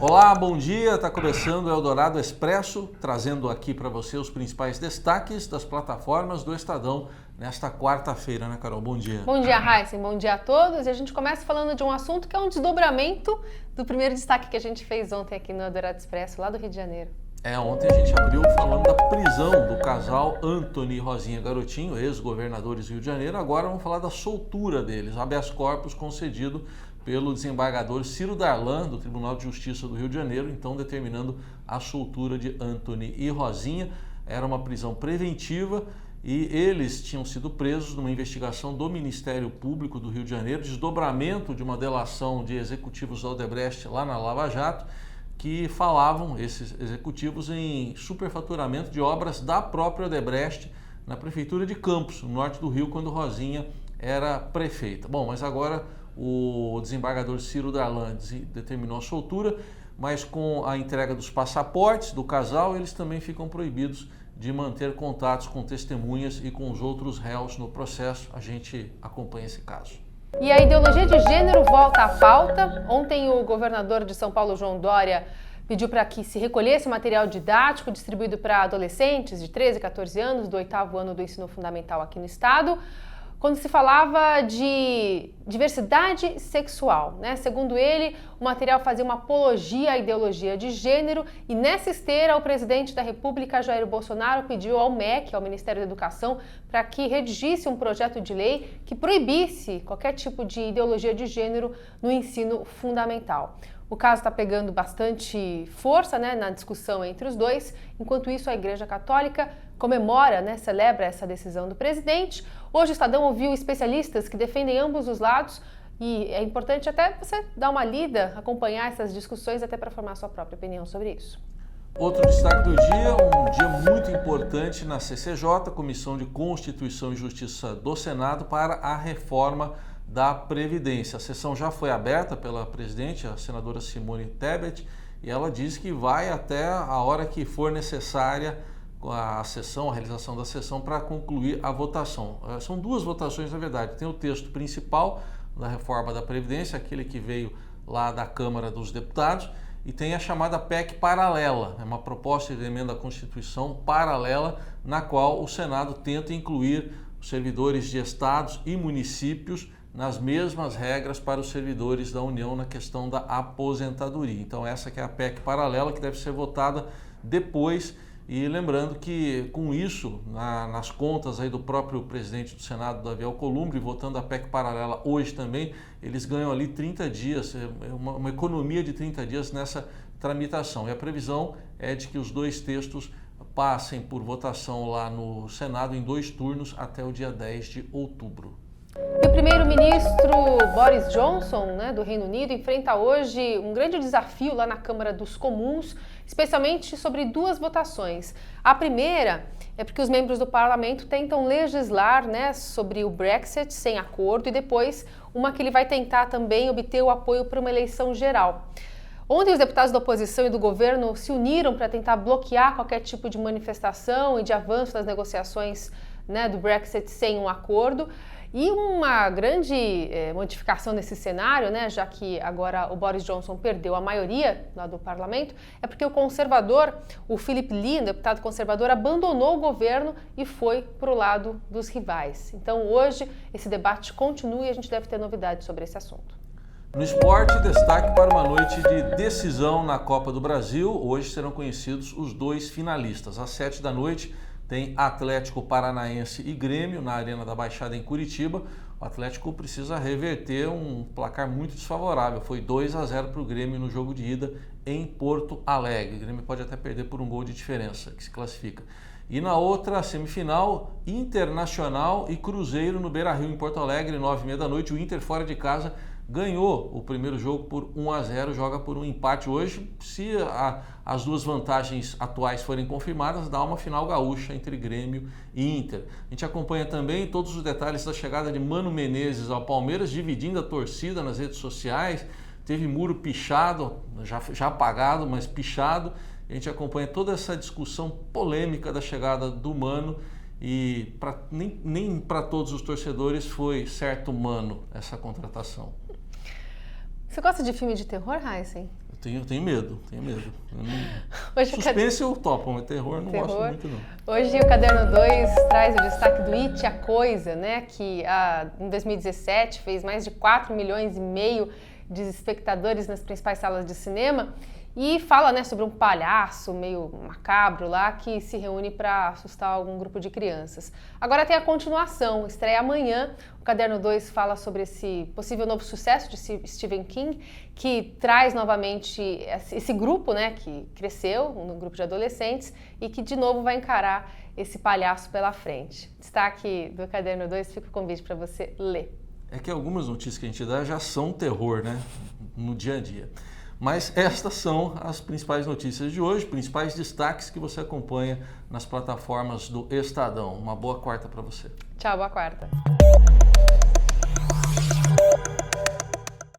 Olá, bom dia. Está começando o Eldorado Expresso, trazendo aqui para você os principais destaques das plataformas do Estadão nesta quarta-feira, né, Carol? Bom dia. Bom dia, Heisen. Bom dia a todos. E a gente começa falando de um assunto que é um desdobramento do primeiro destaque que a gente fez ontem aqui no Eldorado Expresso, lá do Rio de Janeiro. Ontem a gente abriu falando da prisão do casal Antony e Rosinha Garotinho, ex-governadores do Rio de Janeiro. Agora vamos falar da soltura deles, habeas corpus concedido pelo desembargador Ciro Darlan, do Tribunal de Justiça do Rio de Janeiro, então determinando a soltura de Antony e Rosinha. Era uma prisão preventiva e eles tinham sido presos numa investigação do Ministério Público do Rio de Janeiro, desdobramento de uma delação de executivos da Odebrecht lá na Lava Jato, que falavam, esses executivos, em superfaturamento de obras da própria Odebrecht na Prefeitura de Campos, no norte do Rio, quando Rosinha era prefeita. Bom, mas agora o desembargador Ciro Darlan determinou a soltura, mas com a entrega dos passaportes do casal, eles também ficam proibidos de manter contatos com testemunhas e com os outros réus no processo. A gente acompanha esse caso. E a ideologia de gênero volta à pauta. Ontem o governador de São Paulo, João Dória, pediu para que se recolhesse material didático distribuído para adolescentes de 13 e 14 anos do 8º ano do ensino fundamental aqui no estado, quando se falava de diversidade sexual, né? Segundo ele, o material fazia uma apologia à ideologia de gênero e nessa esteira o presidente da República, Jair Bolsonaro, pediu ao MEC, ao Ministério da Educação, para que redigisse um projeto de lei que proibisse qualquer tipo de ideologia de gênero no ensino fundamental. O caso está pegando bastante força, né, na discussão entre os dois. Enquanto isso, a Igreja Católica comemora, né, celebra essa decisão do presidente. Hoje o Estadão ouviu especialistas que defendem ambos os lados e é importante até você dar uma lida, acompanhar essas discussões até para formar sua própria opinião sobre isso. Outro destaque do dia, um dia muito importante na CCJ, Comissão de Constituição e Justiça do Senado, para a reforma da Previdência. A sessão já foi aberta pela presidente, a senadora Simone Tebet, e ela diz que vai até a hora que for necessária a sessão, a realização da sessão para concluir a votação. São duas votações, na verdade. Tem o texto principal da reforma da Previdência, aquele que veio lá da Câmara dos Deputados, e tem a chamada PEC paralela, é uma proposta de emenda à Constituição paralela, na qual o Senado tenta incluir os servidores de estados e municípios nas mesmas regras para os servidores da União na questão da aposentadoria. Então essa que é a PEC paralela, que deve ser votada depois. E lembrando que com isso, nas contas aí do próprio presidente do Senado, Davi Alcolumbre, votando a PEC paralela hoje também, eles ganham ali 30 dias, uma economia de 30 dias nessa tramitação. E a previsão é de que os dois textos passem por votação lá no Senado em 2 turnos até o dia 10 de outubro. E o primeiro-ministro Boris Johnson, né, do Reino Unido, enfrenta hoje um grande desafio lá na Câmara dos Comuns, especialmente sobre 2 votações. A primeira é porque os membros do parlamento tentam legislar, né, sobre o Brexit sem acordo, e depois uma que ele vai tentar também obter o apoio para uma eleição geral. Ontem os deputados da oposição e do governo se uniram para tentar bloquear qualquer tipo de manifestação e de avanço das negociações, né, do Brexit sem um acordo. E uma grande modificação nesse cenário, né, já que agora o Boris Johnson perdeu a maioria lá do parlamento, é porque o conservador, o Philip Lee, um deputado conservador, abandonou o governo e foi para o lado dos rivais. Então hoje esse debate continua e a gente deve ter novidades sobre esse assunto. No esporte, destaque para uma noite de decisão na Copa do Brasil. Hoje serão conhecidos os 2 finalistas. Às 7 da noite, tem Atlético Paranaense e Grêmio na Arena da Baixada em Curitiba. O Atlético precisa reverter um placar muito desfavorável. Foi 2-0 para o Grêmio no jogo de ida em Porto Alegre. O Grêmio pode até perder por um gol de diferença, que se classifica. E na outra semifinal, Internacional e Cruzeiro no Beira-Rio em Porto Alegre, 9h30 da noite. O Inter fora de casa ganhou o primeiro jogo por 1-0, joga por um empate hoje. Se as 2 vantagens atuais forem confirmadas, dá uma final gaúcha entre Grêmio e Inter. A gente acompanha também todos os detalhes da chegada de Mano Menezes ao Palmeiras, dividindo a torcida nas redes sociais. Teve muro pichado, já apagado, mas pichado. A gente acompanha toda essa discussão polêmica da chegada do Mano. E nem para todos os torcedores foi certo Mano essa contratação. Você gosta de filme de terror, Heisen? Eu tenho medo. Hoje Suspense eu topo, mas terror eu não gosto muito, não. Hoje o Caderno 2 traz o destaque do It, a Coisa, né? Que em 2017 fez mais de 4,5 milhões de espectadores nas principais salas de cinema. E fala, né, sobre um palhaço meio macabro lá que se reúne para assustar algum grupo de crianças. Agora tem a continuação, estreia amanhã. O Caderno 2 fala sobre esse possível novo sucesso de Stephen King, que traz novamente esse grupo, né, que cresceu, um grupo de adolescentes, e que de novo vai encarar esse palhaço pela frente. Destaque do Caderno 2, fica o convite para você ler. É que algumas notícias que a gente dá já são terror, né, no dia a dia. Mas estas são as principais notícias de hoje, principais destaques que você acompanha nas plataformas do Estadão. Uma boa quarta para você. Tchau, boa quarta.